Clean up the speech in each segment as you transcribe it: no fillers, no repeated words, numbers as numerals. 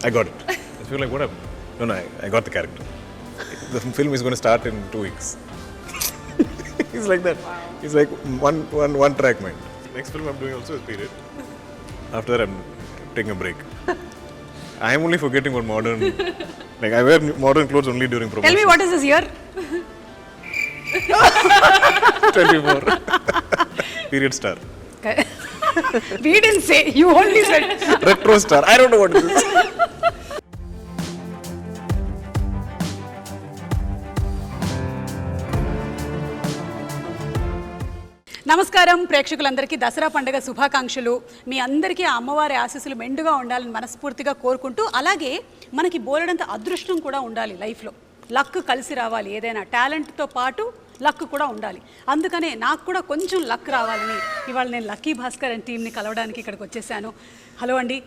I got it. I feel like, what happened? No, I got the character. The film is going to start in 2 weeks. He's like that. Wow. He's like one track mind. Next film I'm doing also is period. After that, I'm taking a break. I am only forgetting about modern. Like, I wear modern clothes only during promotion. Tell me, what is this year? 24. Period star. Okay. We didn't say. You only said. Retro star. I don't know what it is. నమస్కారం ప్రేక్షకులందరికీ దసరా పండుగ శుభాకాంక్షలు. మీ అందరికీ ఆ అమ్మవారి ఆశీస్సులు మెండుగా ఉండాలని మనస్ఫూర్తిగా కోరుకుంటూ, అలాగే మనకి బోలెడంత అదృష్టం కూడా ఉండాలి లైఫ్లో. లక్ కలిసి రావాలి, ఏదైనా టాలెంట్తో పాటు లక్ కూడా ఉండాలి. అందుకనే నాకు కూడా కొంచెం లక్ రావాలని ఇవాళ నేను లక్కీ భాస్కర్ అండ్ టీమ్ని కలవడానికి ఇక్కడికి వచ్చేసాను. హలో అండి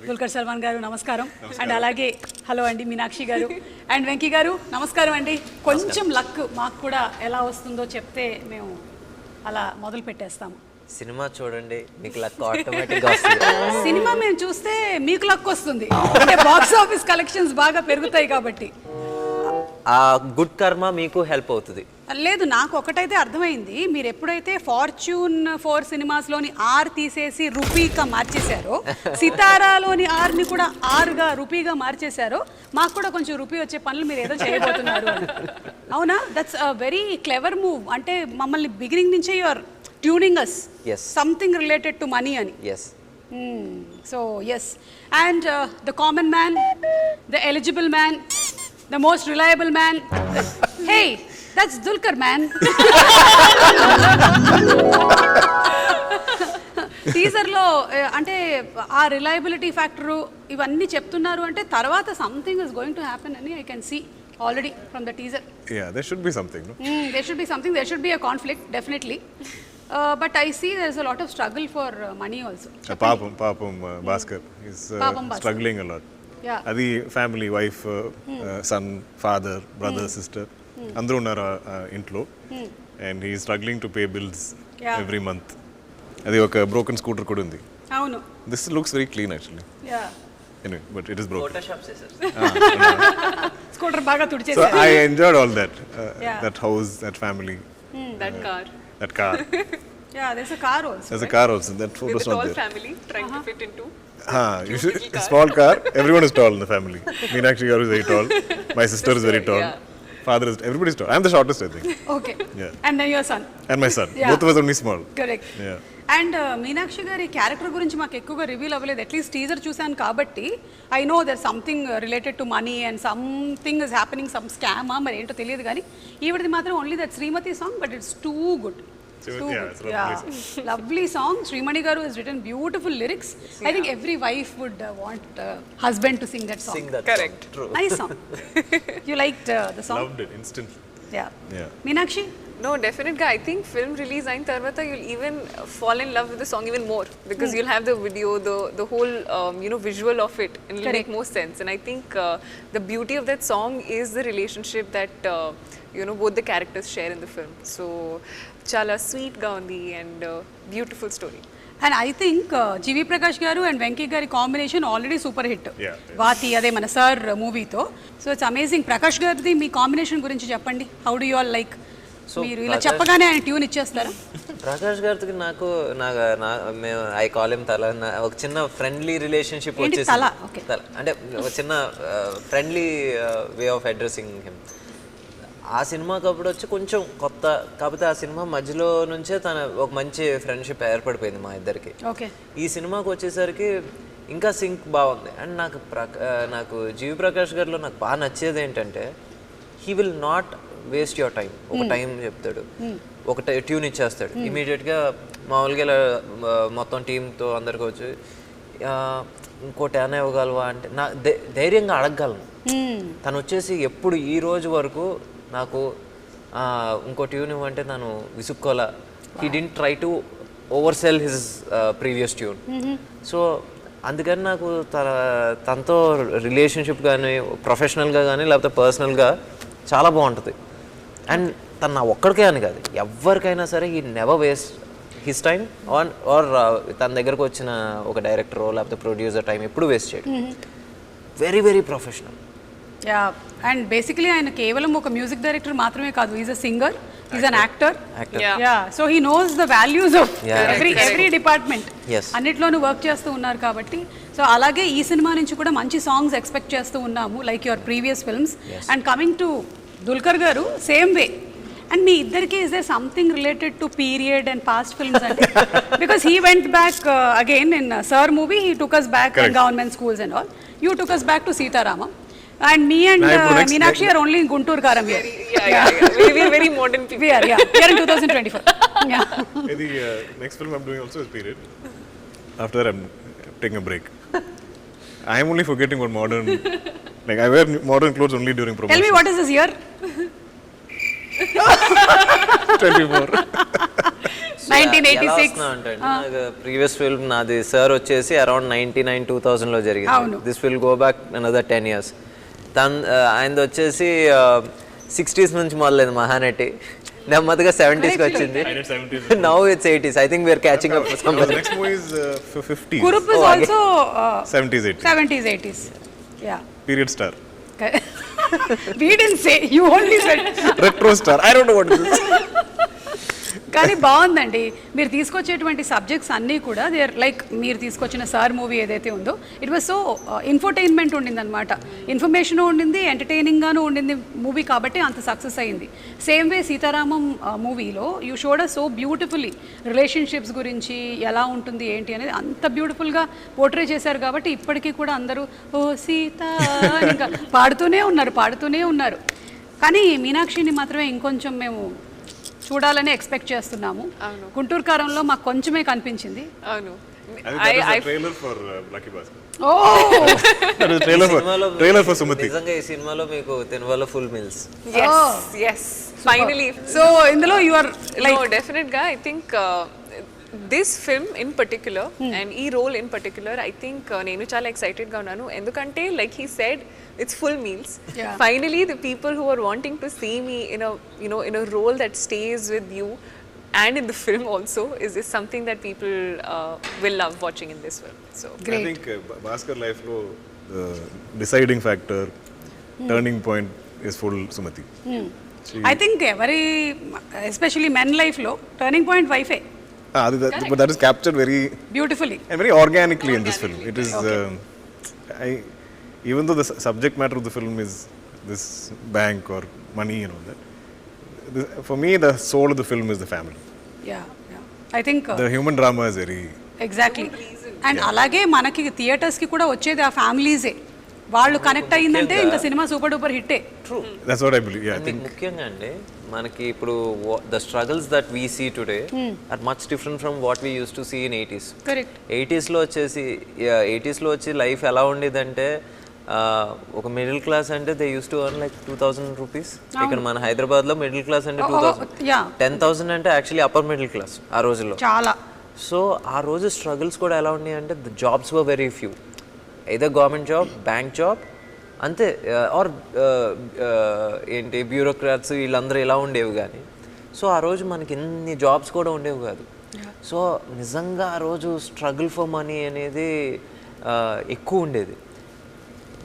దుల్కర్ సల్మాన్ గారు, నమస్కారం. అండ్ అలాగే హలో అండి మీనాక్షి గారు అండ్ వెంకీ గారు, నమస్కారం అండి. కొంచెం లక్ మాకు కూడా ఎలా వస్తుందో చెప్తే మేము అలా మొదలు పెట్టేస్తాము. సినిమా చూడండి, మీకు లక్ ఆటోమేటిక్గా వస్తుంది. సినిమా మేము చూస్తే మీకు లక్ వస్తుంది, అంటే బాక్స్ ఆఫీస్ కలెక్షన్స్ బాగా పెరుగుతాయి కాబట్టి. ఆ గుడ్ కర్మ మీకు హెల్ప్ అవుతుంది. లేదు, నాకు ఒకటైతే అర్థమైంది, మీరు ఎప్పుడైతే ఫార్చ్యూన్ 4 సినిమాస్లోని ఆర్ తీసేసి రూపీగా మార్చేశారో, సితారాలోని ఆర్ని కూడా ఆర్గా రూపీగా మార్చేశారో, మాకు కూడా కొంచెం రూపీ వచ్చే పనులు మీరు ఏదో చేయబోతున్నారు. అవునా? That's a very clever move. అంటే మమ్మల్ని బిగినింగ్ నుంచే you're tuning us something related to money అని. So yes, and the common man, the eligible man, the most reliable man. Hey, that's Dulquer, man. టీజర్లో అంటే ఆ రిలయబిలిటీ ఫ్యాక్టరు ఇవన్నీ చెప్తున్నారు అంటే తర్వాత something is going to happen అని I can see already from the teaser. Yeah, there should be something, no? There should be something. There should be a conflict, definitely. But I see there is a lot of struggle for money also. Papam Baskhar is struggling a lot. అది family, wife, son, father, brother, sister అందరూ ఉన్నారు ఇంట్లో. And he struggling to pay bills every month. అది ఒక broken scooter కూడా ఉంది. అవును, this looks very clean actually. Anyway, but it is broken. Photoshop చేశారు. స్కూటర్ బాగా తుడిచేశారు. So I enjoyed all that. That house, that family. That car. That car. Yeah, there's a car also. There's a car also. That photo's with a not tall there. family trying to fit into. You should, small car. Everyone is tall in the family. Meenakshi garu is very tall. My sister is very tall. Father is, everybody is tall. I'm the shortest, I think. Okay. And then your son. And my son. Both of us only small. Correct. And Meenakshi గారి character గురించి మాకు ఎక్కువగా reveal అవ్వలేదు. At least teaser చూశాను కాబట్టి I know there something related to money and something is happening, some స్కామా మరి ఏంటో తెలియదు. కానీ ఈవిడది మాత్రం only that Srimathi song, but it's too good. Lovely song. Srimani garu has written beautiful lyrics. I think every wife would want husband to sing that song. Sing that. Correct. Song. True. Nice song. You liked the song? Loved it instantly. Yeah. Meenakshi? No, definitely. I think film release ayin tarvata you'll even fall in love with the song even more because you'll have the video, the whole visual of it, and it'll make more sense. And I think the beauty of that song is the relationship that both the characters share in the film. So chala sweet ga undi and beautiful story. And I think G.V. Prakash garu and Venki gari combination already super hit. Vaati ade mana sir movie tho. So it's amazing. Prakash gardi me combination గురించి చెప్పండి. How do you all like? మీరు ఇలా చెప్పగానే ఆయన tune ఇచ్చేస్తారా? ప్రకాష్ గారికి నాకు మేము ఐ కాల్ హిమ్ తల, ఒక చిన్న ఫ్రెండ్లీ రిలేషన్షిప్ వచ్చేసి అంటే ఒక చిన్న friendly way of addressing him. ఆ సినిమాకి అప్పుడు వచ్చి కొంచెం కొత్త, కాకపోతే ఆ సినిమా మధ్యలో నుంచే తన ఒక మంచి ఫ్రెండ్షిప్ ఏర్పడిపోయింది మా ఇద్దరికి. ఈ సినిమాకి వచ్చేసరికి ఇంకా సింక్ బాగుంది. అండ్ నాకు జీవి ప్రకాష్ గారిలో నాకు బాగా నచ్చేది ఏంటంటే he will not waste your time. ఒక టైం చెప్తాడు, ఒక ట్యూన్ ఇచ్చేస్తాడు ఇమీడియట్గా. మామూలుగా ఇలా మొత్తం టీంతో అందరికి వచ్చి ఇంకోటి ఏమైనా ఇవ్వగలవా అంటే నా ధైర్యంగా అడగగలను. తను వచ్చేసి ఎప్పుడు ఈ రోజు వరకు నాకు ఇంకో ట్యూన్ ఇవ్వంటే తను విసుక్కోలా. He didn't try to over sell his previous tune. So అందుకని నాకు తనతో రిలేషన్షిప్ కానీ ప్రొఫెషనల్గా కానీ లేకపోతే పర్సనల్గా చాలా బాగుంటుంది. అండ్ తను నా ఒక్కడికే అని కాదు, ఎవరికైనా సరే ఈ never waste his time or తన దగ్గరకు వచ్చిన ఒక డైరెక్టర్ లేకపోతే ప్రొడ్యూసర్ టైం ఎప్పుడు వేస్ట్ చేయడు. Very very professional. Yeah, and basically ఆయన కేవలం ఒక మ్యూజిక్ డైరెక్టర్ మాత్రమే కాదు, is a singer, is an actor. Yeah, so he knows the values of every department. అన్నిట్లోనూ వర్క్ చేస్తూ ఉన్నారు కాబట్టి. సో అలాగే ఈ సినిమా నుంచి కూడా మంచి సాంగ్స్ ఎక్స్పెక్ట్ చేస్తూ ఉన్నాము, like your previous films. And coming to Dulquer గారు, సేమ్ వే. అండ్ మీ ఇద్దరికి is there something related to period and past films అంటే? Because he went back again in sir movie, he took us back in government schools and all. You took us back to Sitaramam. And me and Meenakshi are only in Guntur Karam here. Yeah. We are very modern people. We are in 2024. Yeah. The next film I'm doing also is period. After that, I'm taking a break. I am only forgetting what modern. Like I wear modern clothes only during promotion. Tell me, what is this year? 24. 1986. Previous film నాది sir వచ్చేసి around 99-2000 లో జరిగింది. This will go back another 10 years. ఆయనది వచ్చేసి 60s నుంచి మొదలైంది మహానటి, నెమ్మదిగా 70s కి వచ్చింది. Now it's 80s. I think we're catching up. Next movie is 50s. Kurup is also 70s, 80s. 70s, 80s. Yeah. Period star. We didn't say, you only said. Retro star. I don't know what it is. కానీ బాగుందండి, మీరు తీసుకొచ్చేటువంటి subjects అన్నీ కూడా they are like, మీరు తీసుకొచ్చిన sir movie ఏదైతే ఉందో ఇట్ వాజ్ సో ఇన్ఫర్టైన్మెంట్ ఉండింది అనమాట. ఇన్ఫర్మేషన్ ఉండింది, ఎంటర్టైనింగ్గాను ఉండింది మూవీ, కాబట్టి అంత సక్సెస్ అయింది. సేమ్ వే సీతారామం మూవీలో you showed us so beautifully relationships గురించి ఎలా ఉంటుంది ఏంటి అనేది అంత బ్యూటిఫుల్గా పోర్ట్రే చేశారు. కాబట్టి ఇప్పటికీ కూడా అందరూ ఓ సీత ఇంకా పాడుతూనే ఉన్నారు. కానీ మీనాక్షిని మాత్రమే ఇంకొంచెం మేము చూడాలని ఎక్స్పెక్ట్ చేస్తున్నాము. గుంటూరు కారంలో మాకు కొంచెమే కనిపించింది. అవును. Trailer for Lucky Baskhar. Trailer for Sumati. నిజంగా ఈ సినిమాలో మీకు తినవాలో full meals. Yes. Finally. So ఇందులో you are like, no, definite guy. I think this film in particular and ఈ role in particular, I think నేను చాలా excited గా ఉన్నాను. ఎందుకంటే like he said, it's full meals. Finally the people who are wanting to see me in a, you know, in a role that stays with you and in the film also is something that people will love watching in this film. So great. I think Baskhar life lo the deciding factor, turning point is full Sumati. I think every, especially men life lo turning point wife. But that is captured very beautifully and very organically in this film. It is even though the subject matter of the film is this bank or money and all that, for me the soul of the film is the family. I think the human drama is very exactly. And అలాగే మనకి theatres కి కూడా వచ్చేది ఆ ఫ్యామిలీసే. వాళ్ళు connect అయ్యిందంటే ఇంకా సినిమా సూపర్ డూపర్ హిట్టే. True. That's what I believe. Yeah, I think ముఖ్యంగా అంటే మనకి ఇప్పుడు the struggles that we see today are much different from what we used to see in 80s. Correct. 80s లో వచ్చి లైఫ్ ఎలా ఉండేదంటే ఒక మిడిల్ క్లాస్ అంటే they use to earn like 2000 rupees. ఇక్కడ మన హైదరాబాద్ లో మిడిల్ క్లాస్ అంటే 10,000 అంటే యాక్చువల్లీ అప్పర్ మిడిల్ క్లాస్ ఆ రోజుల్లో చాలా. సో ఆ రోజు స్ట్రగుల్స్ కూడా ఎలా ఉన్నాయి అంటే the jobs were very few, either government job, bank job అంతే, ఆర్ ఏంటి బ్యూరోక్రాట్స్ వీళ్ళందరూ ఇలా ఉండేవి. కానీ సో ఆ రోజు మనకి ఇన్ని జాబ్స్ కూడా ఉండేవి కాదు. సో నిజంగా ఆ రోజు స్ట్రగుల్ ఫర్ మనీ అనేది ఎక్కువ ఉండేది.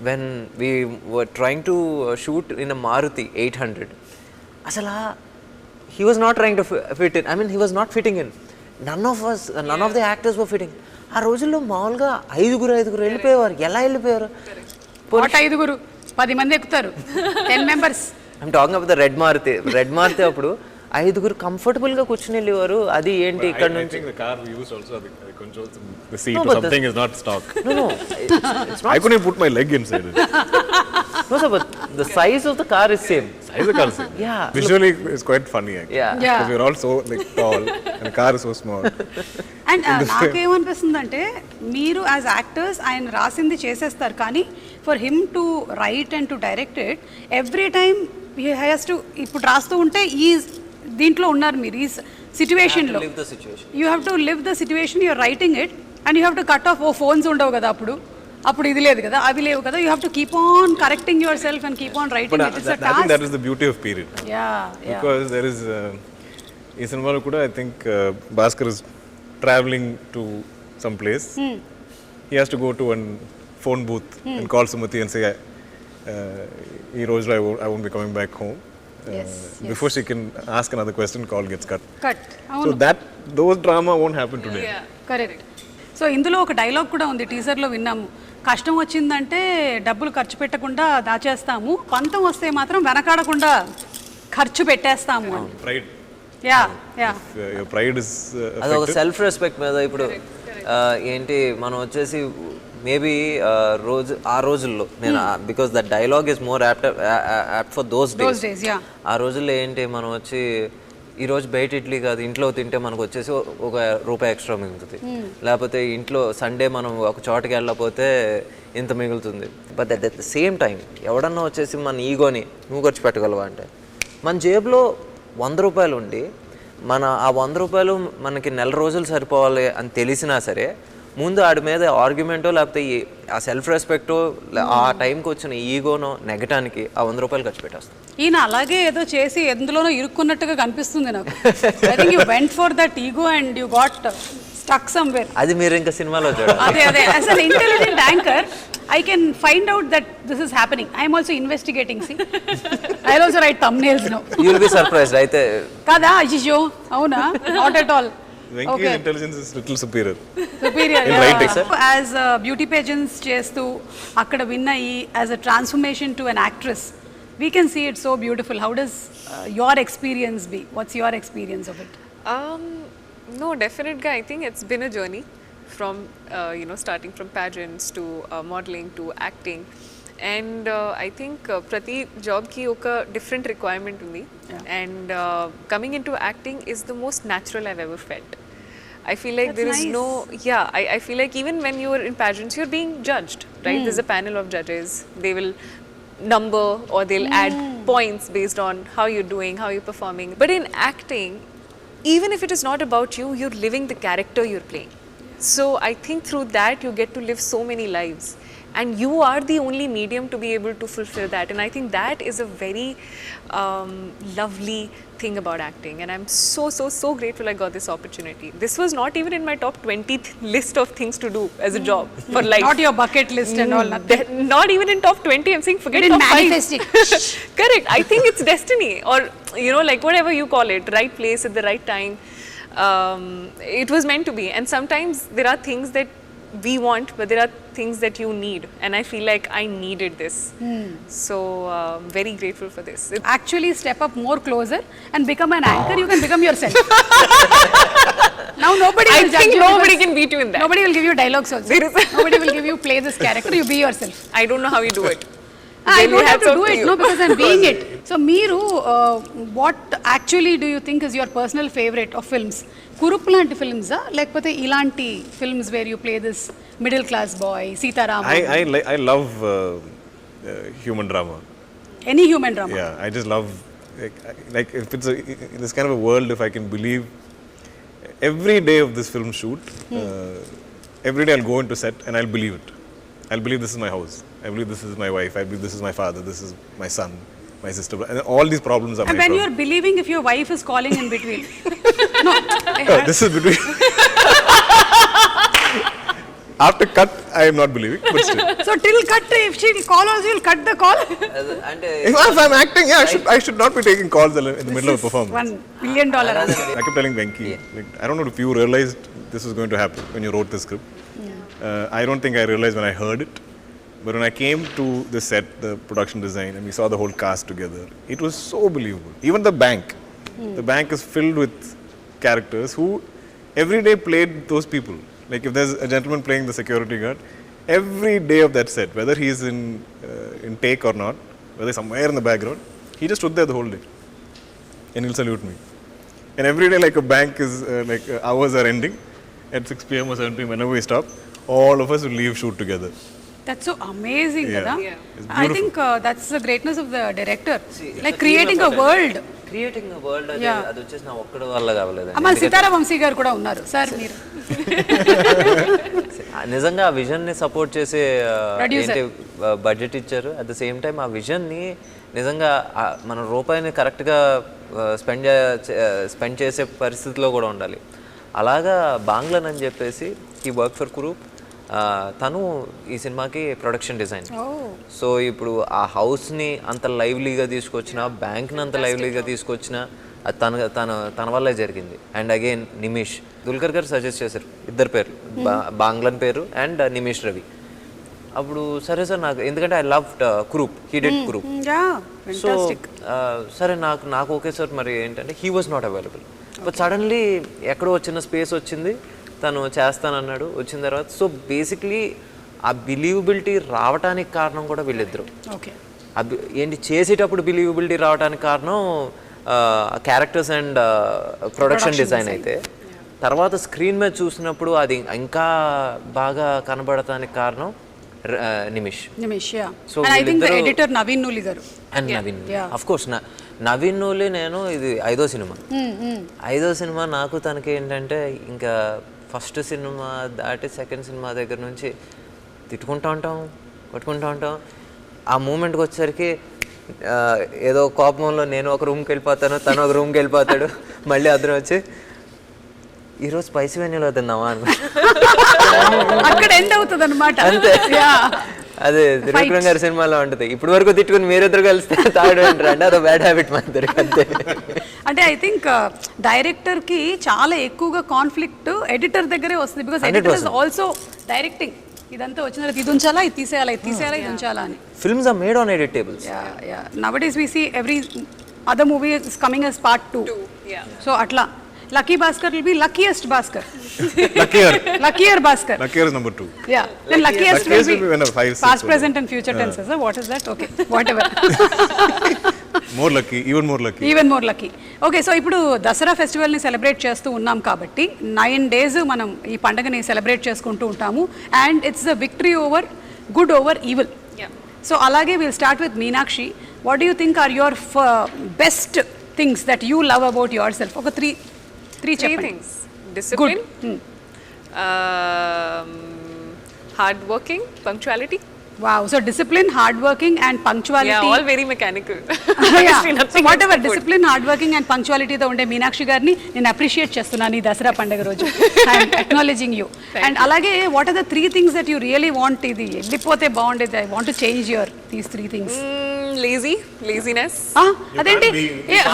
when we were trying to shoot in a Maruti 800, asala he was not trying to fit in. I mean, he was not fitting in. None of the actors were fitting. ఆ రోజుల్లో మామూలుగా ఐదుగురు వెళ్ళిపోయేవారు. ఎలా వెళ్ళిపోయారు? ఐదుగురు 10 మంది ఎక్కుతారు, 10 members. I'm talking about the red Maruti అప్పుడు ఐదుగురు కంఫర్టబుల్ గా కూర్చుని వెళ్ళేవారు. అది ఏంటి ఇక్కడ నుంచి the seat or something is not stock. No, it's not. I couldn't put my leg inside it. No sir, but the size of the car is same. Size of the car is same. Yeah. Visually it's quite funny actually. Yeah. Because we're all so like tall and the car is so small. And నాకేమనిపిస్తుందంటే మీరు as actors ఆయన రాసింది చేసేస్తారు, కానీ for him to write and to direct it every time he has to, ఇప్పుడు రాస్తూ ఉంటే ఈ దీంట్లో ఉన్నారు మీరు ఈ సిచ్యువేషన్లో, you have to live the situation, you're writing it and you have to cut off. Phones ఉండవు కదా అప్పుడు ఇది లేదు కదా, అవి లేవు కదా, you have to keep on correcting yourself and keep on writing. But I think that is the beauty of period. Yeah. Because there is ఈ సినిమాలో కూడా I think Bhaskar is travelling to some place. He has to go to one phone booth and call Mammootty and say, "Ee rojlo I won't be coming back home." Before she can ask another question, call gets cut. So those drama won't happen today. Yeah, correct. So ఇందులో ఒక dialogue కూడా ఉంది, టీజర్లో విన్నాము. కష్టం వచ్చిందంటే డబ్బులు ఖర్చు పెట్టకుండా దాచేస్తాము, పంతం వస్తే మాత్రం వెనకాడకుండా ఖర్చు పెట్టేస్తాము అని. Pride. Yeah. Your pride is అది ఒక సెల్ఫ్ రెస్పెక్ట్ మీద. ఇప్పుడు ఏంటి మనం వచ్చేసి మేబీ ఆ రోజుల్లో నేను because that dialogue is more apt for those days. ఆ రోజుల్లో ఏంటి మనం వచ్చి ఈరోజు బయట ఇడ్లీ కాదు ఇంట్లో తింటే మనకు వచ్చేసి ₹1 ఎక్స్ట్రా మిగులుతుంది, లేకపోతే ఇంట్లో సండే మనం ఒక చోటకి వెళ్ళకపోతే ఇంత మిగులుతుంది. But at the same time ఎవడన్నా వచ్చేసి మన ఈగోని నువ్వు ఖర్చు పెట్టగలవా అంటే, మన జేబులో ₹100 ఉండి మన ఆ ₹100 మనకి నెల రోజులు సరిపోవాలి అని తెలిసినా సరే ముందు ఆడి మీద ఆర్గ్యుమెంటో లేకపోతే ఆ సెల్ఫ్ రెస్పెక్టో ఆ టైంకి వచ్చిన ఈగోనో నెగటానికి ఆ ₹100 ఖర్చు పెట్టేస్తాం. ఈయన అలాగే ఏదో చేసి ఎందులోనో ఇరుక్కున్నట్టుగా కనిపిస్తుంది నాకు. I think you went for that ego and you got stuck somewhere. అది మీరు ఇంకా సినిమాలో చూడాలి. అదే as an intelligent anchor I can find out that this is happening. I am also investigating. See, I'll also write thumbnails now. You'll be surprised, అయితే kada ajjo avuna not at all. Venki's intelligence is little superior In writing, sir. As beauty pageants chestu akkada win ayi as a transformation to an actress, we can see it so beautiful. How does your experience be? What's your experience of it? No, definitely I think it's been a journey from starting from pageants to modeling to acting, and I think prati job ki oka different requirement undi, and coming into acting is the most natural I've ever felt. I feel like there is no I feel like even when you're in pageants you're being judged, right? There's a panel of judges, they will number or they'll add points based on how you're doing, how you're performing. But in acting, even if it is not about you, you're living the character you're playing. So I think through that you get to live so many lives, and you are the only medium to be able to fulfill that, and I think that is a very lovely thing about acting, and I'm so grateful I got this opportunity. This was not even in my top 20 list of things to do as a job for life. Not your bucket list and all, nothing. Not even in top 20. I'm saying forget top 5. Correct. I think it's destiny, or like whatever you call it, right place at the right time. It was meant to be, and sometimes there are things that we want, but there are things that you need, and I feel like I needed this. So very grateful for this. Actually step up more closer and become an anchor. You can become yourself. Now nobody will judge you. Nobody can beat you in that. Nobody will give you dialogues also. Nobody will give you play this character. You be yourself. I don't know how you do it. I don't have to do it, no, because I'm being it. So Meeru, what actually do you think is your personal favorite of films? Kurupu lanti films lekapothe ilanti films where you play this middle class boy, Sitaram? I love human drama. Any human drama? Yeah, I just love like if it's in this kind of a world, if I can believe every day of this film shoot, every day I'll go into set and I'll believe it. I'll believe this is my house. I believe this is my wife. I believe this is my father. This is my son, my sister. And all these problems are and my when problems. you're believing if your wife is calling in between. No. This is between. After cut, I am not believing, but still. So till cut, if she will call us, you'll cut the call? If I'm acting, I should not be taking calls in the middle of a performance. $1 million. I kept telling Venki, like, I don't know if you realized this was going to happen when you wrote the script. I don't think I realized when I heard it. But when I came to the set, the production design, and we saw the whole cast together, it was so believable. Even the bank. The bank is filled with characters who every day played those people. Like if there's a gentleman playing the security guard, every day of that set, whether he's in take or not, whether somewhere in the background, he just stood there the whole day. And he'll salute me. And every day, like a bank is, hours are ending. At 6 p.m. or 7 p.m., whenever we stop, all of us will leave shoot together. That's so amazing, Kada. Yeah. I think that's the greatness of the director. Like creating a world. Creating a world, అది వచ్చేసి నా ఒక్కడి వల్ల కావలేదు. అమ్మ సితారా వంశీ గారు కూడా ఉన్నారు sir మీరు. నిజంగా ఆ విజన్ ని సపోర్ట్ చేసే బడ్జెట్ ఇచ్చారు. అట్ ద సేమ్ టైం ఆ విజన్ని నిజంగా మన రూపాయిని కరెక్ట్గా స్పెండ్ చేసే పరిస్థితిలో కూడా ఉండాలి. అలాగా బాంగ్లన్ అని చెప్పేసి ఈ వర్క్ ఫర్ గ్రూప్, తను ఈ సినిమాకి ప్రొడక్షన్ డిజైన్. సో ఇప్పుడు ఆ హౌస్ని అంత లైవ్లీగా తీసుకొచ్చిన, బ్యాంక్ని అంత లైవ్లీగా తీసుకొచ్చిన అది తన వల్లే జరిగింది. అండ్ అగైన్ నిమిష్, దుల్కర్ గారు సజెస్ట్ చేశారు ఇద్దరు పేర్లు, బాంగ్లన్ పేరు అండ్ నిమిష్ రవి. అప్పుడు సరే సార్ నాకు, ఎందుకంటే I love group, he did group. So సరే నాకు ఓకే సార్. మరి ఏంటంటే he was not available. But suddenly ఎక్కడో చిన్న స్పేస్ వచ్చింది, తను చేస్తానన్నాడు. వచ్చిన తర్వాత సో బేసిక్లీ ఆ బిలీవబిలిటీ రావడానికి కారణం కూడా వీళ్ళిద్దరు. ఏంటి చేసేటప్పుడు బిలీవబిలిటీ రావడానికి కారణం క్యారెక్టర్స్ అండ్ ప్రొడక్షన్ డిజైన్ అయితే, తర్వాత స్క్రీన్ మీద చూసినప్పుడు అది ఇంకా బాగా కనబడటానికి కారణం నిమిష్. సో ఎడిటర్ నవీన్ నూలి గారు. And Naveen, of course Naveen Nooli, నేను ఇది 5వ సినిమా నాకు తనకి ఏంటంటే ఇంకా ఫస్ట్ సినిమా దాటి సెకండ్ సినిమా దగ్గర నుంచి తిట్టుకుంటూ ఉంటాం, కొట్టుకుంటూ ఉంటాం. ఆ మూమెంట్కి వచ్చేసరికి ఏదో కోపంలో నేను ఒక రూమ్కి వెళ్ళిపోతాను, తను ఒక రూమ్కి వెళ్ళిపోతాడు, మళ్ళీ అతను వచ్చి ఈరోజు స్పైసీ వెన్యూలో తిన్నావా అని అక్కడ ఎండ్ అవుతుంది అనమాట. అంతే, అదే త్రివిక్రమ్ గారి సినిమాలో ఉంటుంది. ఇప్పుడు వరకు తిట్టుకుని మీరిద్దరు కలిస్తే తాడు అంటారు అంటే అదో బ్యాడ్ హ్యాబిట్ మన ఇద్దరికి. అంతే. అంటే ఐ థింక్ డైరెక్టర్ కి చాలా ఎక్కువగా కాన్ఫ్లిక్ట్ ఎడిటర్ దగ్గరే వస్తుంది. Because editor is also directing. ఇదంతా వచ్చిన తర్వాత ఇది ఉంచాలా, ఇది తీసేయాలా, ఇది ఉంచాలా అని. Films are made on edit tables. Yeah. Nowadays we see every other movie is coming as part 2. So atla Lucky Baskhar will be luckiest Baskhar. Luckier Baskhar. Luckier is number 2. Yeah. Then luckiest will be when 5, 6. Past, present and future tenses. What is that? Okay. Whatever. More lucky, even more lucky. Okay, so ఇప్పుడు Dasara festival ని celebrate చేస్తూ ఉన్నాం కాబట్టి 9 days మనం ఈ పండుగని celebrate చేసుకుంటూ ఉంటాము. And it's the victory over good over evil. So అలాగే will start with Meenakshi. What do you think are your best things that you love about yourself? ఒక three things. Discipline, hard working, punctuality. Wow, so discipline, hard working and punctuality. Yeah, all very mechanical. So whatever discipline, hard working and punctuality తో ఉండే మీనాక్షి గారిని నేను appreciate చేస్తున్నాను ఈ దసరా పండుగ రోజు. I am acknowledging you. And అలాగే what are the 3 things that you really want? ఇది వెళ్ళిపోతే బాగుండేది, I want to change these 3 things. Laziness. అదేంటి?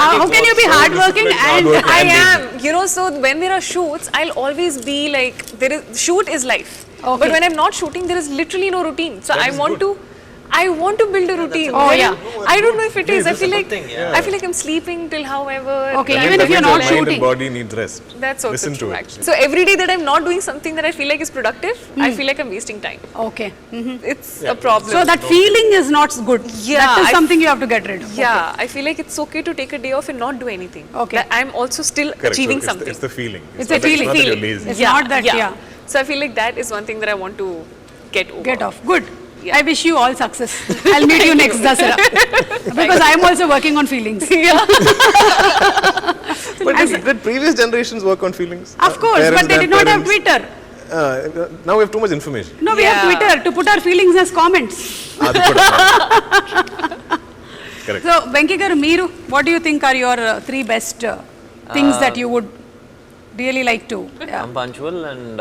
How can you be hard working and I am, so when there are shoots I'll always be like, shoot is life. Okay. But when I'm not shooting, there is literally no routine. So I want to build a routine. I don't know if it is. I feel like I'm sleeping till however. Okay, even if you're not shooting. The body needs rest. That's also Listen true, to it. actually. So every day that I'm not doing something that I feel like is productive, I feel like I'm wasting time. Okay. It's a problem. So that feeling is not good. That is something you have to get rid of. Yeah, I feel like it's okay to take a day off and not do anything. Okay. That I'm also still achieving something. It's the feeling. It's a feeling. It's not that you're lazy. It's not that, So I feel like that is one thing that I want to get off. Good. I wish you all success. I'll meet you next Dasara. Because I'm also working on feelings. But did previous generations work on feelings? Of course, but they did not have Twitter. Now we have too much information. No, we have Twitter to put our feelings as comments. Correct. So, Venki garu, meeru, what do you think are your 3 best things that you would really like to? I'm punctual and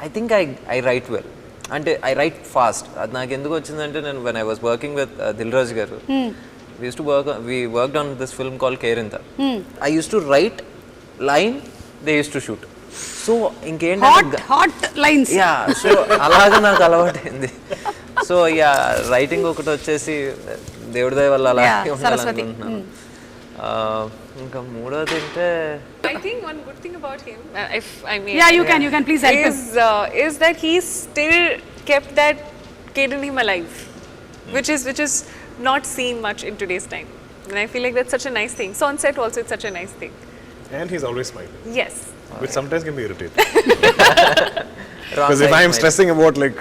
I think I write well. అంటే I write fast. అది నాకు ఎందుకు వచ్చిందంటే, నేను when I was working with Dilraj garu, we worked on this film called Kerinta. I used to write line, they used to shoot. So ఇంకేంటంటే hot lines. Yeah, so అలాగా నాకు అలవాటైంది. సో యా, రైటింగ్ ఒకటి వచ్చేసి దేవుడి దయ వల్ల అలా ఉండాలనుకుంటున్నాను. ఇంకా మూడోది అంటే, I think one good thing about him, if I may, you can please help him, is that he still kept that kid in him alive, which is not seen much in today's time, and I feel like that's such a nice thing. So on set also it's such a nice thing. And he's always smiling. Yes. Which sometimes can be irritating. Because if I am stressing about like,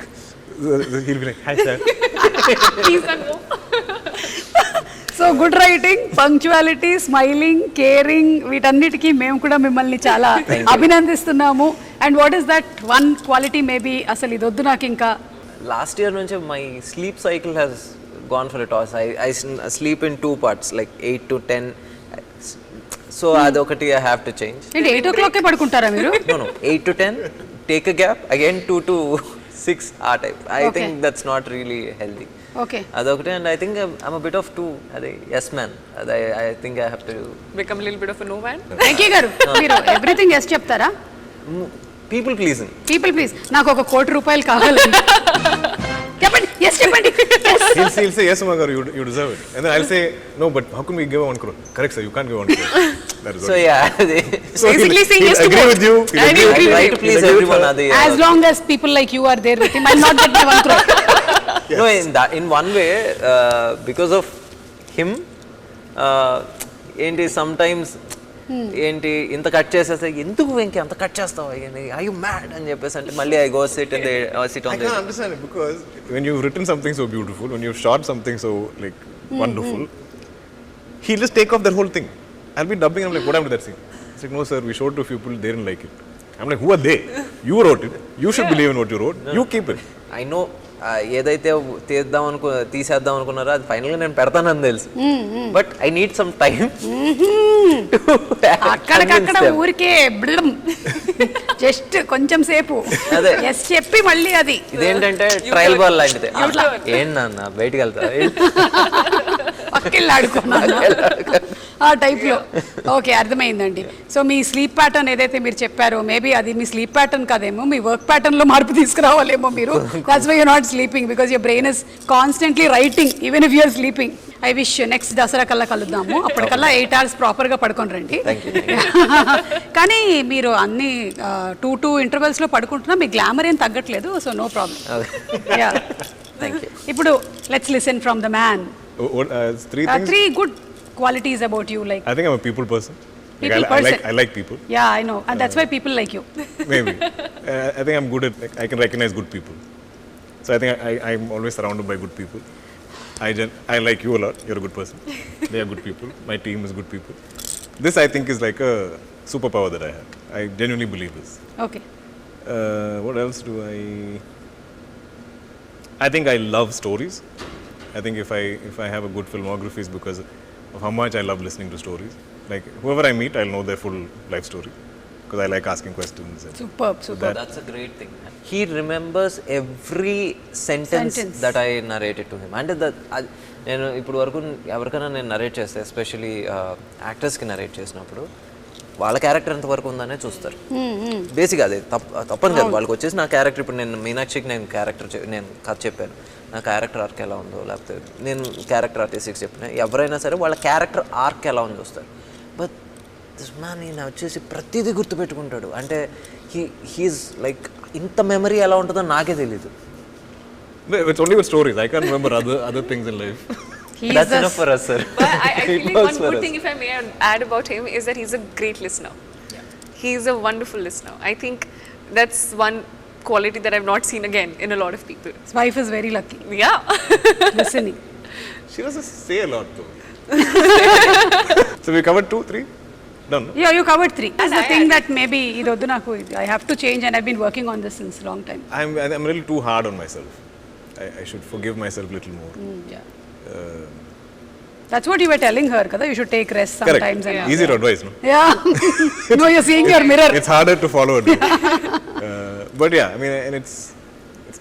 he'll be like, hi sir. Please don't go. So good writing, punctuality, smiling, caring, వీటన్నిటికీ మేము కూడా మిమ్మల్ని చాలా అభినందిస్తున్నాము. And what is that one quality maybe అసలు ఇది వద్దు నాకు ఇంకా last year nunchi my sleep cycle has gone for a toss. I sleep in 2 parts, like 8 to 10. So adokati I have to change. ఏంటి 8 o'clock పడుకుంటారా మీరు? No, 8 to 10, take a gap, again 2 to 6 ఆ type. I think that's not really healthy. Okay. Adokati, and I think I'm a bit of two. Yes man. I think I have to Become a little bit of a no man. Venkaiah గారు మీరు everything yes చెప్తారా? people pleasing. People please నాకు ఒక ₹1,00,00,000 కావాలండి. చెప్పండి yes చెప్పండి. He'll say, yes, Magaru, you deserve it. And then I'll say, no, but how come we give 1 crore? Correct, sir, you can't give 1 crore. That is So what. yeah, So Basically saying yes to agree both. with you. I do agree try with to please everyone. As long as people like you are there with him, I'll not get my 1 crore. No, in one way, because of him, ఏంటి sometimes ఏంటి ఇంత cut చేసేస్తే ఎందుకు వెంకీ అంత cut చేస్తావు I you mad అని చెప్పేసి అంటే మళ్ళీ I go SIT on I can't understand it because when you've written something so beautiful, when you've shot something so like wonderful, he'll just take off that whole thing. I'll be dubbing, I'm like, what happened to that scene? It's like, no sir, we showed to a few people, they didn't like it. I'm like, who are they? You wrote it. You should believe in what you wrote. You keep it. I know ఏదైతే తీసేద్దాం అనుకున్నారో అది ఫైనల్గా నేను పెడతానని తెలుసు but I need some time అక్కడికక్కడ ఊరికే జస్ట్ కొంచెం సేపు అదే. ఎస్ చెప్పి మళ్ళీ అది ఇదేంటంటే ట్రయల్ బాల్ లాంటిది ఏంటన్నా బయటికి వెళ్తా పక్కెళ్ళి ఆడుకున్నాను ఆ టైప్లో. ఓకే, అర్థమైందండి. సో మీ స్లీప్ ప్యాటర్న్ ఏదైతే మీరు చెప్పారో మేబీ అది మీ స్లీప్ ప్యాటర్న్ కాదేమో, మీ వర్క్ ప్యాటర్న్లో మార్పు తీసుకురావాలేమో మీరు. That's why you're not sleeping because your brain is constantly writing even if you're sleeping. I wish next Dasara కల్లా కలుద్దాము, అప్పటికల్లా 8 hours ప్రాపర్గా పడుకొని రండి. కానీ మీరు అన్ని 2 ఇంటర్వెల్స్లో పడుకుంటున్నా మీ గ్లామర్ ఏం తగ్గట్లేదు, సో నో ప్రాబ్లం. ఇప్పుడు let's listen from the man. What, 3 things? 3 good qualities about you, like I think I'm a people person. People I like people. Yeah, I know, and that's why people like you. Maybe. I think I'm good at, like, I can recognize good people. So I think I'm always surrounded by good people. I like you a lot. You're a good person. They are good people. My team is good people. This I think is like a superpower that I have. I genuinely believe this. Okay. What else do I think I love stories. I think if I have a good filmography is because of how much I love listening to stories. Like whoever I meet, I'll know their full life story because I like asking questions. And Superb. That's a great thing. He remembers every sentence that I narrated to him. And నేను ఇప్పుడు వరకు ఎవరికైనా నేను narrate చేస్తే especially యాక్టర్స్కి narrate చేసినప్పుడు వాళ్ళ character ఎంత వరకు ఉందనే చూస్తారు. బేసిక్గా అదే తప్పని కాదు, వాళ్ళకి వచ్చేసి నా క్యారెక్టర్ ఇప్పుడు నేను మీనాక్షికి నేను కథ చెప్పాను, నా క్యారెక్టర్ ఆర్క్ ఎలా ఉందో, లేకపోతే నేను క్యారెక్టర్ ఆర్టిస్ట్కి చెప్పిన ఎవరైనా సరే వాళ్ళ క్యారెక్టర్ ఆర్క్ ఎలా ఉందో చూస్తారు. బట్ దిస్ మ్యాన్ ఈయన వచ్చేసి ప్రతిదీ గుర్తుపెట్టుకుంటాడు. అంటే హీఈస్ లైక్ ఇంత మెమరీ ఎలా ఉంటుందో నాకే తెలీదు. It's only with stories. I can't remember other things in life. That's enough for us, sir. But I feel like one good thing, if I may add about him, is that he's a great listener. Yeah. He's a wonderful listener. I think that's one quality that I've not seen again in a lot of people. His wife is very lucky. Yeah. Listening. She doesn't say a lot though. So we covered 2, 3? Done. Yeah, you covered 3. That's the thing that maybe idoddu naku I have to change, and I've been working on this since a long time. I'm a little too hard on myself. I should forgive myself a little more. Yeah. That's what you were telling her, kada. You should take rest sometimes. Correct. And Easy to advise, no? Yeah. No, you're seeing your mirror. It's harder to follow it. But yeah, I mean, and it's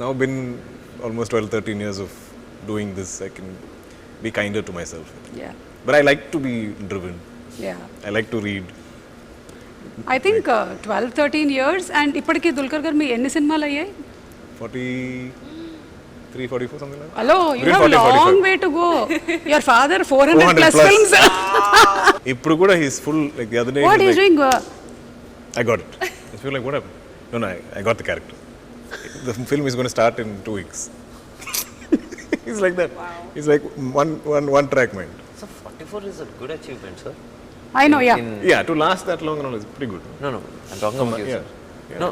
now been almost 12, 13 years of doing this. I can be kinder to myself. Yeah. But I like to be driven. Yeah. I like to read. I think 12, 13 years, and ఇప్పటికి దుల్కర్ గారు మీ ఎన్ని సినిమాలు అయ్యాయి? 43, 44, something like that. Hello, you have 40, long 45. way to go. Your father 400 plus films. ఇప్పుడు కూడా he's full, like the other day. What is doing? I got it. I feel like, what happened? No, I got the character. The film is going to start in 2 weeks. He's like that. Wow. He's like one track mind. So 44 is a good achievement, sir. I know, yeah. Yeah, to last that long and all is pretty good. No, I'm talking about you, Yeah. sir. No,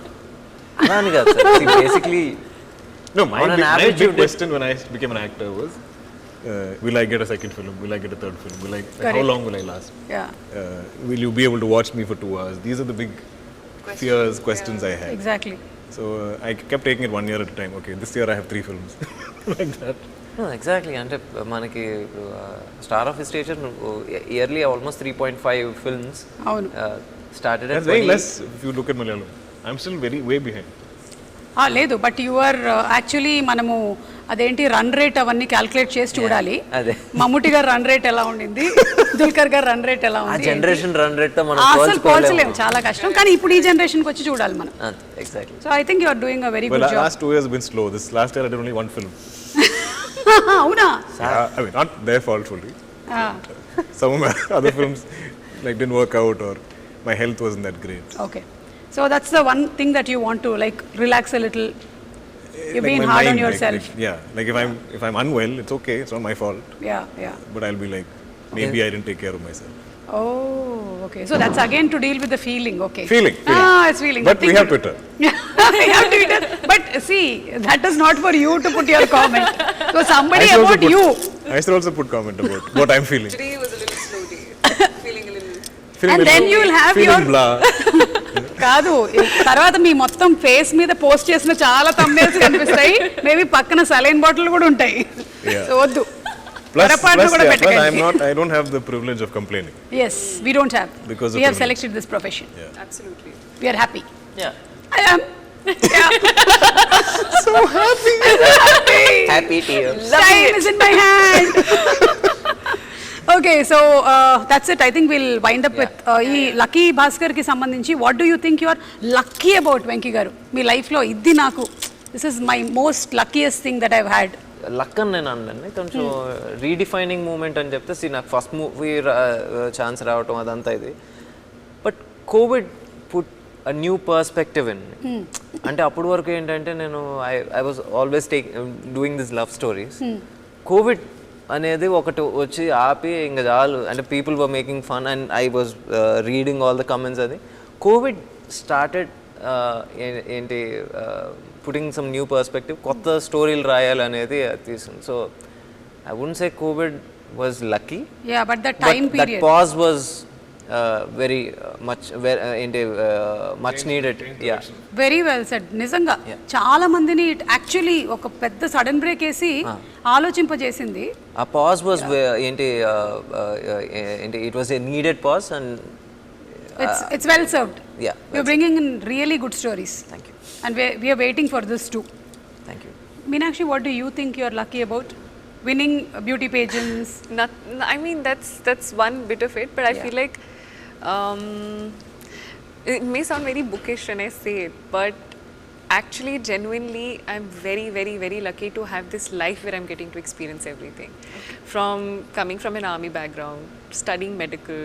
man, sir. See, basically, No, On an my average, big you did- question when I became an actor was, will I get a second film? Will I get a third film? Like, how Correct. long will I last? Yeah. Will you be able to watch me for 2 hours? These are the big fears, questions I had. Exactly. So I kept taking it 1 year at a time. Okay, this year I have 3 films. Like that. No, exactly. అంటే మనకి star of station yearly almost 3.5 films అవును started That's very less if you look at Malayalam. I'm still way behind. లేదు but your actually మనము అదేంటి run rate అవన్నీ calculate చేసి చూడాలి. అదే మమ్ముట్టి గారు రన్ రేట్ ఎలా ఉండింది, దుల్కర్ గారు రన్ రేట్ ఎలా ఆ ఉంది, జనరేషన్ రన్ రేట్ తో మనం అసలు పోల్చలేము, చాలా కష్టం. కానీ ఇప్పుడు ఈ జనరేషన్కి వచ్చి చూడాలి మనం. Exactly. So I think you are doing a very Well, good job. last 2 years have been slow. This last year I did only 1 film. అవునా? I mean, not their fault fully. Some of my other films like didn't work out or my health wasn't that great. Okay, so that's the one thing that you want to like relax a little. You're Like being my hard on mind, yourself. like if I'm unwell, it's okay. It's not my fault. Yeah. But I'll be like, maybe I didn't take care of myself. Oh, okay. So that's again to deal with the feeling. Okay. Feeling. It's feeling. But we have Twitter. We have Twitter. But see, that is not for you to put your comment. So somebody about you. I should also put comment about what I'm feeling. Today was a little slow day. Feeling a little. Feeling And then you will have feeling your blah. కాదు, తర్వాత మీ మొత్తం face మీద post చేసిన చాలా thumbnails కనిపిస్తాయి. Maybe పక్కన saline bottle కూడా ఉంటాయి. సో వద్దు. Plus, కూడా I don't have the privilege of complaining. Yes, we don't have. Because we of have privilege. selected this profession. Absolutely. We are happy. Yeah. I am. Yeah. So happy. Happy tears. Time is in my hand. Okay, so that's it. I think we'll wind up with ఈ lucky Bhaskar కి సంబంధించి what do you think you are lucky about Venky garu? మీ లైఫ్లో ఇది నాకు this is my most luckiest thing that I've had. Luck అని నేను అనలేండి, కొంచెం రీడిఫైనింగ్ మూమెంట్ అని చెప్తే నాకు ఫస్ట్ మూవీ ఛాన్స్ రావటం అదంతా ఇది. But Covid put a new perspective in. అంటే అప్పటి వరకు ఏంటంటే నేను I was always doing this love stories. Covid అనేది ఒకటి వచ్చి ఆపి ఇంకా చాలు అంటే people were making fun and I was reading all the comments. అది కోవిడ్ స్టార్టెడ్ ఏంటి పుటింగ్ సమ్ న్యూ పర్స్పెక్టివ్, కొత్త స్టోరీలు రాయాలనేది తీసింది. So I wouldn't say Covid was lucky, but that pause was very much ఏంటి much needed. Yeah, very well said. నిజంగా చాలా మందిని actually ఒక పెద్ద సడన్ బ్రేక్ వేసి ఆలోచింపజేసింది. ఆ పాజ్ వాజ్ ఏంటి it was a needed pause and it's well served. Yeah, you're bringing in really good stories. Thank you. And we are waiting for this too. Thank you. Meenakshi, what do you think you're lucky about? Winning beauty pageants? I mean that's one bit of it, but I feel like it may sound very bookish when I say it, but actually genuinely I'm very very very lucky to have this life where I'm getting to experience everything. From coming from an army background, studying medical,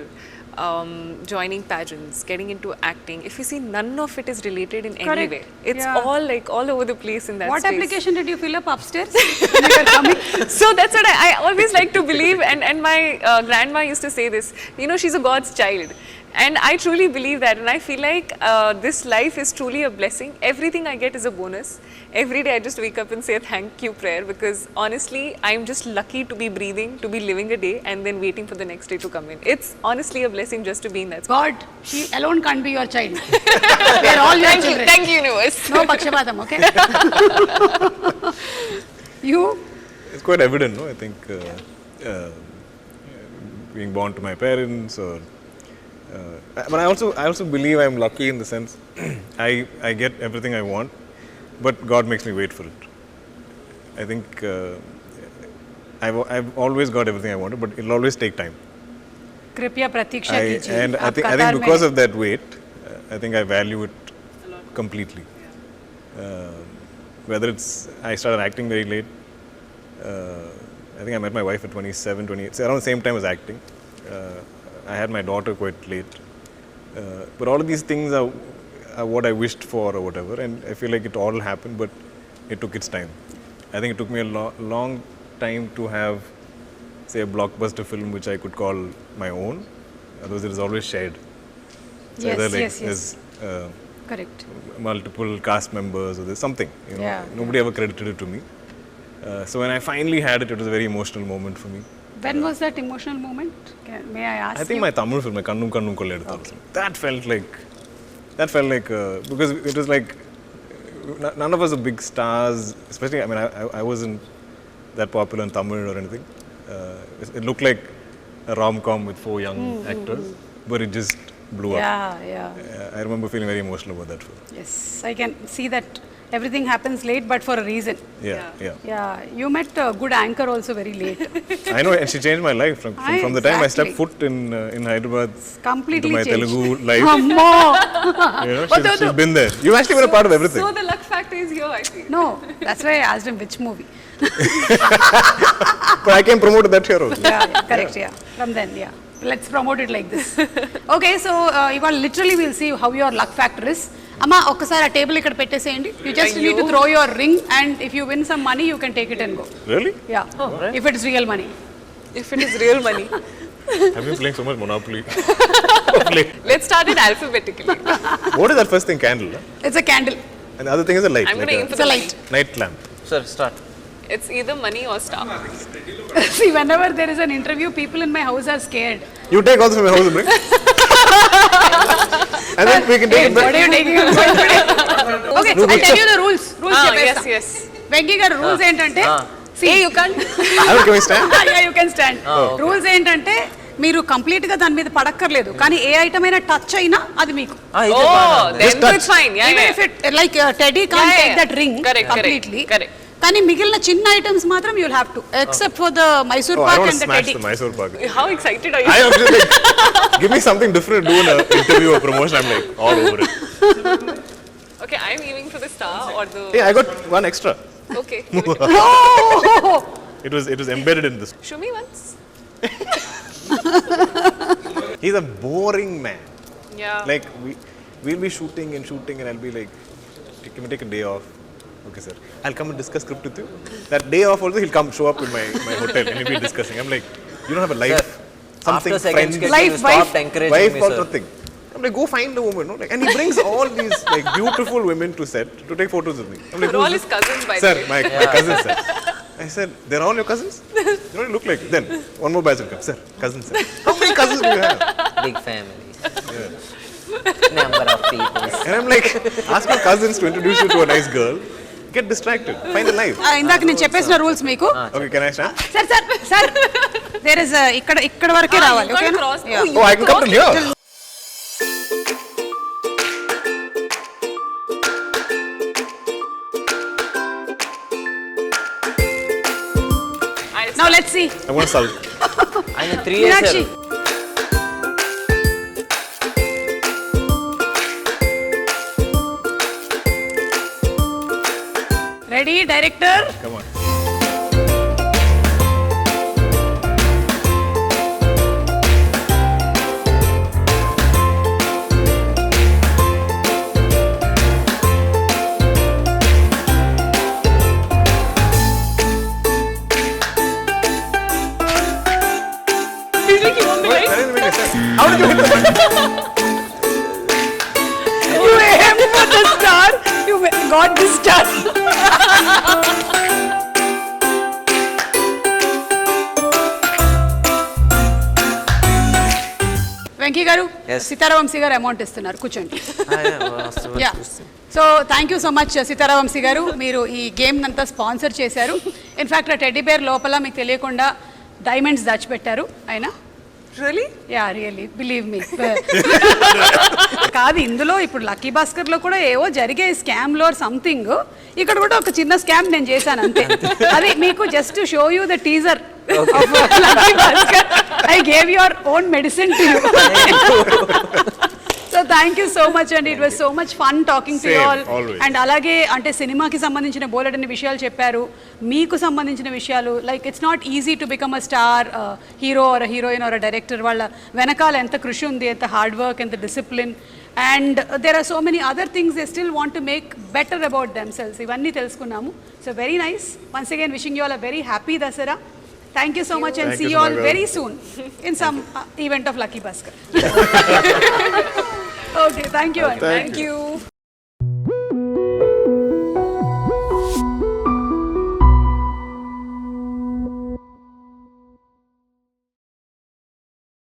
joining pageants, getting into acting. If you see, none of it is related in any way. It's all like all over the place in that What space. application did you fill up upstairs when you were coming? So that's what I always like to believe, and my grandma used to say this, you know, she's a God's child. And I truly believe that, and I feel like this life is truly a blessing. Everything I get is a bonus. Every day I just wake up and say a thank you prayer, because honestly I'm just lucky to be breathing, to be living a day and then waiting for the next day to come in. It's honestly a blessing just to be in that space. God, she alone can't be your child. We are all your children. Thank you universe. No pakshapatam, okay? You? It's quite evident, no? I think being born to my parents, or but I also believe I'm lucky in the sense I get everything I want, but God makes me wait for it. I think I've always got everything I wanted, but it'll always take time. Kripya pratiksha kijiye. And I think because of that wait, I think I value it completely. Whether it's I started acting very late. I think I met my wife at 27, 28, so around the same time as acting. I had my daughter quite late. But all of these things are what I wished for or whatever, and I feel like it all happened, but it took its time. I think it took me a long time to have, say, a blockbuster film which I could call my own. Otherwise it is always shared. So Yes, either like yes. there's Correct. multiple cast members or there's something, you know. Yeah. Nobody ever credited it to me. So when I finally had it, it was a very emotional moment for me. When was that emotional moment? May I ask I think you? my Tamil film, my Kannum Kannum Kollywood, that felt like because it was like none of us are big stars, especially, I mean, I wasn't that popular in Tamil or anything. It looked like a rom-com with 4 young actors, but it just blew up. Yeah. I remember feeling very emotional about that film. Yes, I can see that everything happens late, but for a reason. Yeah. Yeah, you met a good anchor also very late. I know, and she changed my life from the time I stepped Exactly. foot in Hyderabad Completely into my changed. Telugu life. Ammo! You know, she's been there. You've actually been a part of everything. So the luck factor is here, I feel. No, that's why I asked him which movie. But I can promote that here also. Yeah, correct, yeah. From then, yeah. Let's promote it like this. Okay, so ఇవాళ literally we'll see how your luck factor is. అమ్మ ఒక్కసారి ఆ table ఇక్కడ పెట్టేసేయండి. You just need to throw your ring, and if you win some money, you can take it and go. Really? Yeah, if it is real money. If it is real money. I've been playing so much Monopoly. Let's start it alphabetically. What is that first thing? Candle? Huh? It's a candle. And the other thing is a light. I'm going to aim for It's a the light. Night lamp. Sir, start. It's either money or star. See, whenever there is an interview, people in my house are scared. You take also from my house and bring. And then we can take it What back. are you taking away today? Okay, I'll tell you the rules. Rules Yes, yes. Venky గారు rules ఏంటంటే See, you can't. Can we stand? yeah, you can stand. Rules ఏంటంటే మీరు complete గా దాని మీద పడక్కర్లేదు కానీ ఏ item అయినా touch అయినా అది మీకు Oh, then Just touch. it's fine. Yeah, even yeah. if it like Teddy can't Yeah, take yeah. that ring Correct, completely correct. కానీ మిగిలిన చిన్న ఐటమ్స్ మాత్రం you'll have to except for the Mysore Oh, I pak want and to the smash Teddy the Mysore pak. How excited are you? I am just like, give me something different to do in an interview or promotion. I'm like all over it. Okay, I'm aiming for the star or the. Hey, I got one extra. Okay. oh It was embedded in this. Show me once. He's a boring man. Yeah. Like we'll be shooting and I'll be like, can we take a day off? Okay, sir. I'll come and discuss script with you. That day off also he'll come show up in my hotel and we'll be discussing. I'm like, you don't have a life. Sir, Something after second friends, sketch, Life, you stopped wife. encouraging wife me, or sir. something. I'm like, go find a woman, no? Like, and he brings all these like beautiful women to set to take photos with me. I'm like, They're all who's his this? cousins, by Sir, the way. my cousins, sir. I said, they're all your cousins? You don't look like it. Then one more batch will come. Sir, cousins, sir. How many cousins do you have? Big family. Number of people. And I'm like, ask your cousins to introduce you to a nice girl. Get distracted. Find a life. ఇందాక నేను చెప్పేసిన rules మీకు Okay, can I stand? Sir there is ఇక్కడ వరకే రావాలి You can't ఓకేనా cross. Yeah. Oh, Oh, I can come from here. Now let's see. I want to solve. ఆయన 3 years Meenakshi. Ready, director? Come on. How did you hit the button? You aimed for the star. You got the star. Venky గారు Yes. సీతారావంశీ గారు amount ఇస్తున్నారు కూర్చోండి yeah so thank you so much Sitaravamsi గారు మీరు ఈ game అంతా sponsor చేశారు in fact ఆ టెడ్డీ బేర్ లోపల మీకు తెలియకుండా డైమండ్స్ దాచిపెట్టారు ఆయన Really? Yeah really believe me కాదు ఇందులో ఇప్పుడు లక్కీ భాస్కర్ లో కూడా ఏవో జరిగే స్కామ్ లో సంథింగ్ ఇక్కడ కూడా ఒక చిన్న స్కామ్ నేను చేశాను అంతే అది మీకు just show you the teaser lucky Bhaskar I gave your own medicine to you so thank you so much and it was so much fun talking to Same, all always. And అలాగే అంటే సినిమాకి సంబంధించిన బోలెడన్ని విషయాలు చెప్పారు మీకు సంబంధించిన విషయాలు like it's not easy to become a star hero or heroine or director వాళ్ళ వెనకాల ఎంత కృషి ఉంది ఎంత హార్డ్ వర్క్ ఎంత discipline and there are so many other things they still want to make better about themselves ఇవన్నీ తెలుసుకున్నాము so very nice once again wishing you all a very happy Dasara thank you so much and Thank see you, you all Sumaga. Very soon in some event of lucky Bhaskar okay thank you Thank Thank you.